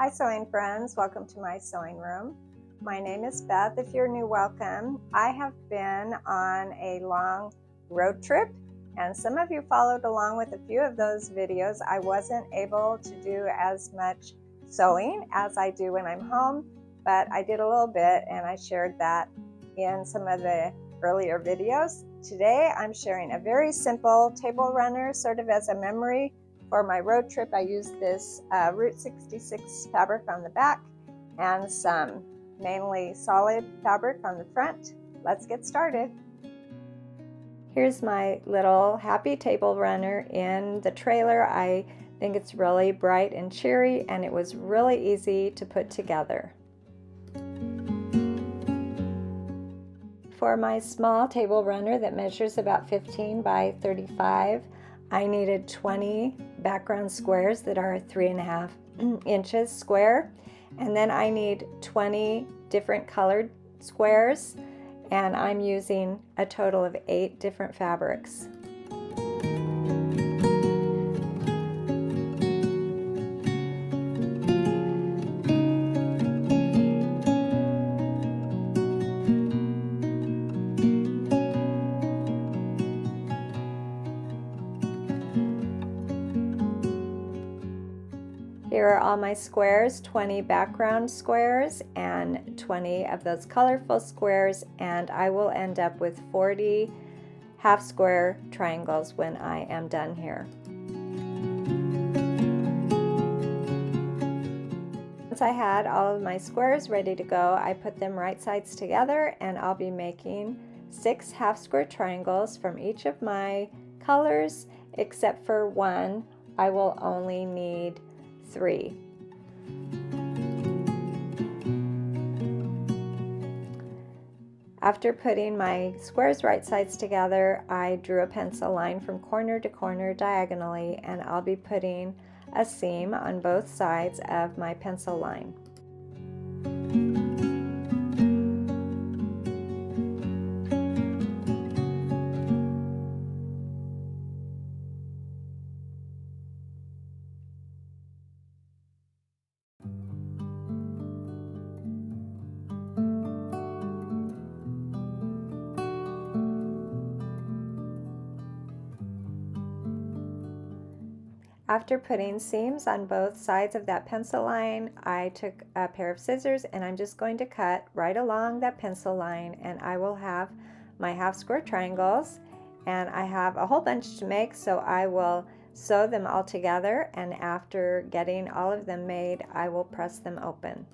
Hi sewing friends, welcome to my sewing room. My name is Beth. If you're new, welcome. I have been on a long road trip and some of you followed along with a few of those videos. I wasn't able to do as much sewing as I do when I'm home, but I did a little bit and I shared that in some of the earlier videos. Today I'm sharing a very simple table runner sort of as a memory. For my road trip, I used this Route 66 fabric on the back and some mainly solid fabric on the front. Let's get started. Here's my little happy table runner in the trailer. I think it's really bright and cheery, and it was really easy to put together. For my small table runner that measures about 15 by 35, I needed 20 background squares that are 3.5 inches square, and then I need 20 different colored squares, and I'm using a total of 8 different fabrics. Here are all my squares, 20 background squares and 20 of those colorful squares, and I will end up with 40 half square triangles when I am done here. Once I had all of my squares ready to go, I put them right sides together, and I'll be making 6 half square triangles from each of my colors, except for one. I will only need 3. After putting my squares right sides together, I drew a pencil line from corner to corner diagonally, and I'll be putting a seam on both sides of my pencil line. After putting seams on both sides of that pencil line, I took a pair of scissors and I'm just going to cut right along that pencil line, and I will have my half square triangles, and I have a whole bunch to make, so I will sew them all together, and after getting all of them made, I will press them open.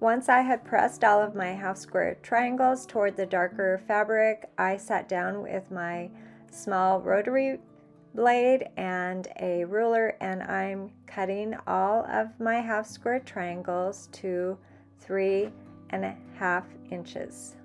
Once I had pressed all of my half square triangles toward the darker fabric, I sat down with my small rotary blade and a ruler, and I'm cutting all of my half square triangles to 3.5 inches.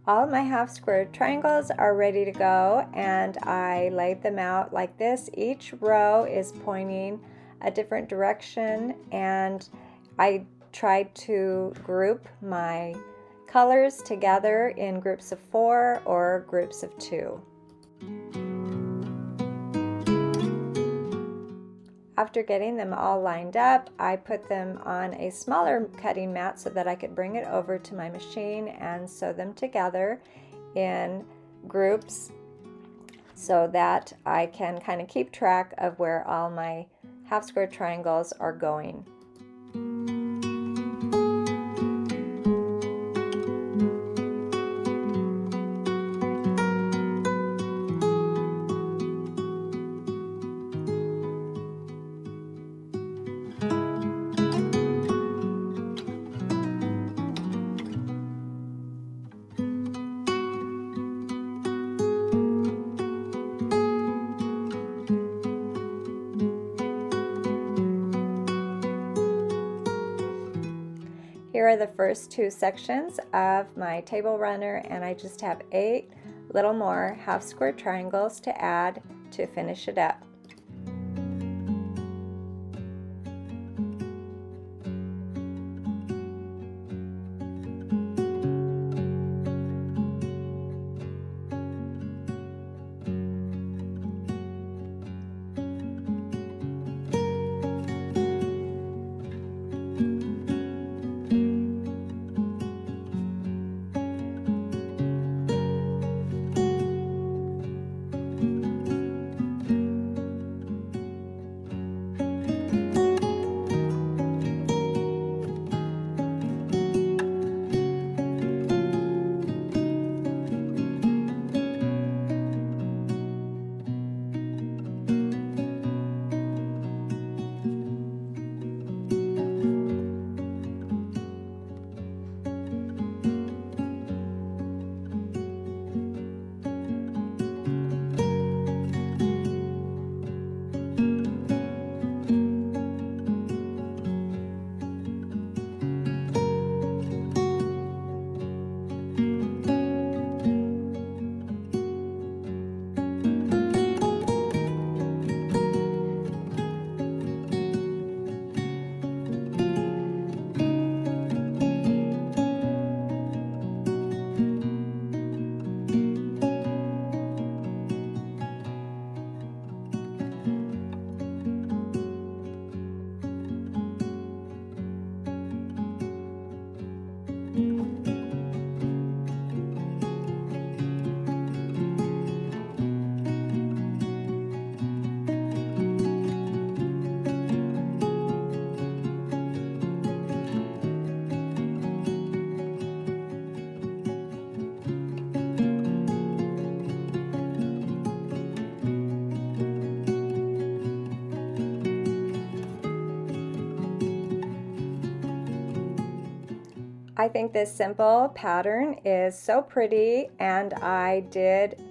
All my half square triangles are ready to go, and I laid them out like this. Each row is pointing a different direction, and I tried to group my colors together in groups of 4 or groups of 2. After getting them all lined up, I put them on a smaller cutting mat so that I could bring it over to my machine and sew them together in groups so that I can kind of keep track of where all my half square triangles are going. Here are the first 2 sections of my table runner, and I just have 8 little more half square triangles to add to finish it up. I think this simple pattern is so pretty, and I did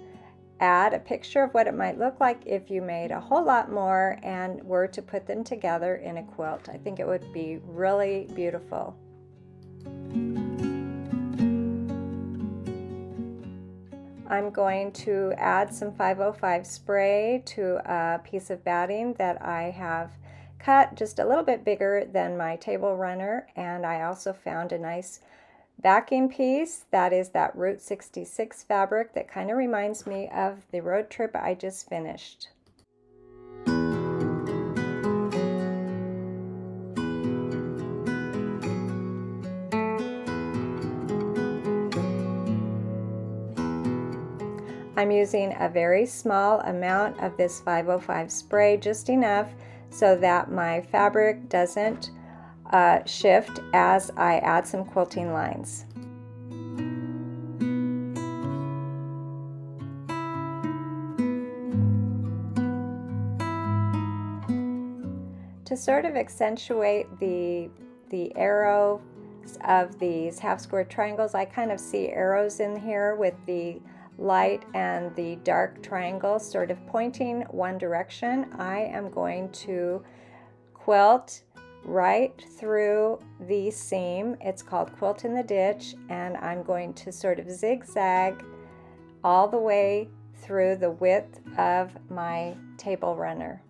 add a picture of what it might look like if you made a whole lot more and were to put them together in a quilt. I think it would be really beautiful. I'm going to add some 505 spray to a piece of batting that I have cut just a little bit bigger than my table runner, and I also found a nice backing piece that is that Route 66 fabric that kind of reminds me of the road trip I just finished. I'm using a very small amount of this 505 spray, just enough so that my fabric doesn't shift as I add some quilting lines. To sort of accentuate the arrows of these half square triangles, I kind of see arrows in here with the light and the dark triangle sort of pointing one direction. I am going to quilt right through the seam. It's called Quilt in the Ditch, and I'm going to sort of zigzag all the way through the width of my table runner.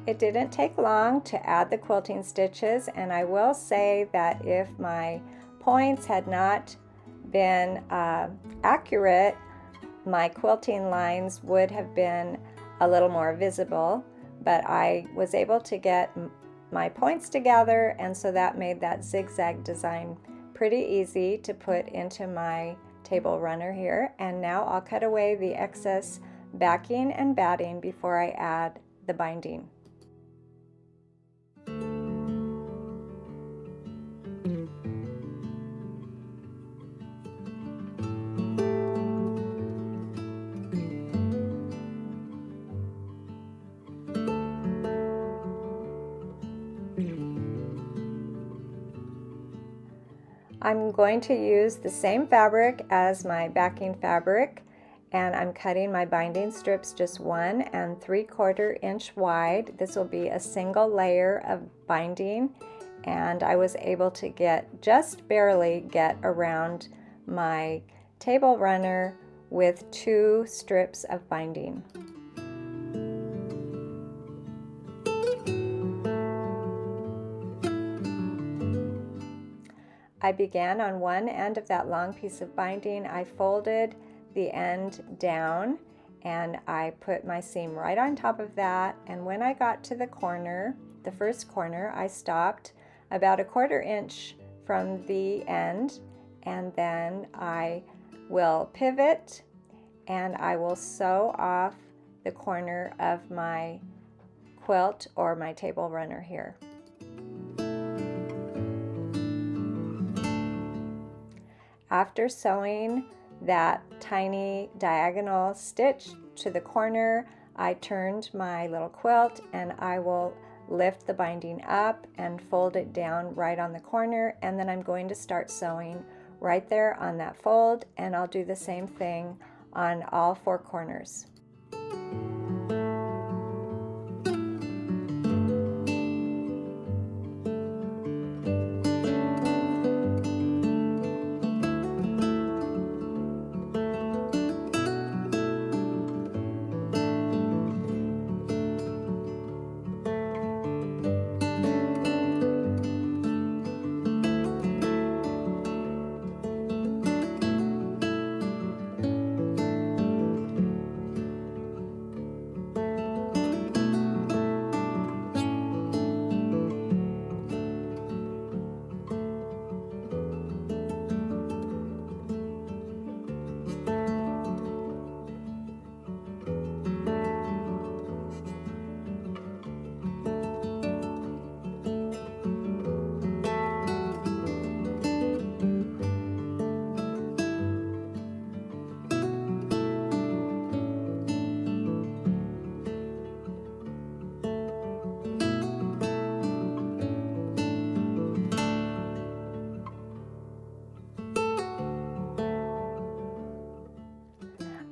It didn't take long to add the quilting stitches, and I will say that if my points had not been accurate, my quilting lines would have been a little more visible, but I was able to get my points together, and so that made that zigzag design pretty easy to put into my table runner here. And now I'll cut away the excess backing and batting before I add the binding. I'm going to use the same fabric as my backing fabric, and I'm cutting my binding strips just 1 3/4 inch wide. This will be a single layer of binding, and I was able to just barely get around my table runner with 2 strips of binding. I began on one end of that long piece of binding. I folded the end down and I put my seam right on top of that, and when I got to the corner, the first corner, I stopped about 1/4 inch from the end, and then I will pivot and I will sew off the corner of my quilt or my table runner here. After sewing that tiny diagonal stitch to the corner, I turned my little quilt, and I will lift the binding up and fold it down right on the corner, and then I'm going to start sewing right there on that fold, and I'll do the same thing on all 4 corners.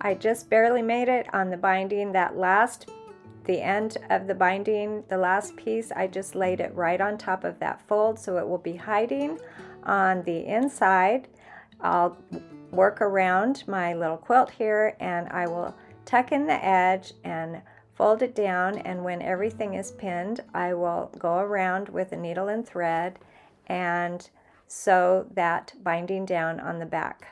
I just barely made it on the binding. The end of the binding, the last piece, I just laid it right on top of that fold, so it will be hiding on the inside. I'll work around my little quilt here, and I will tuck in the edge and fold it down, and when everything is pinned, I will go around with a needle and thread and sew that binding down on the back.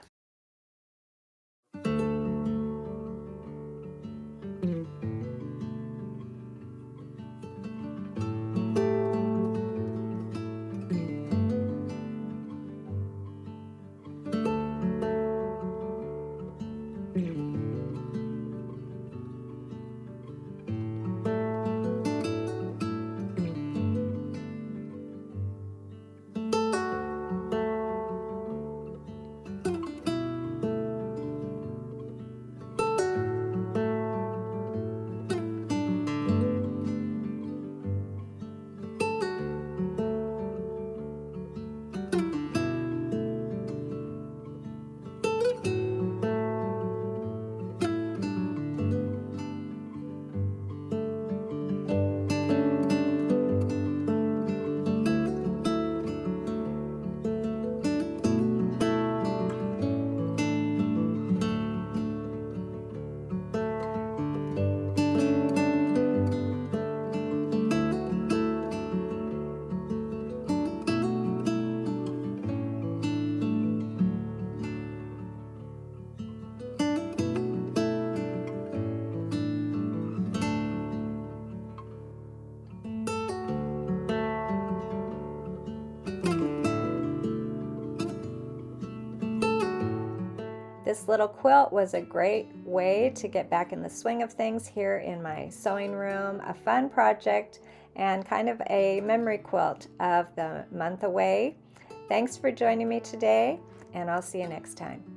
This little quilt was a great way to get back in the swing of things here in my sewing room, a fun project and kind of a memory quilt of the month away. Thanks for joining me today, and I'll see you next time.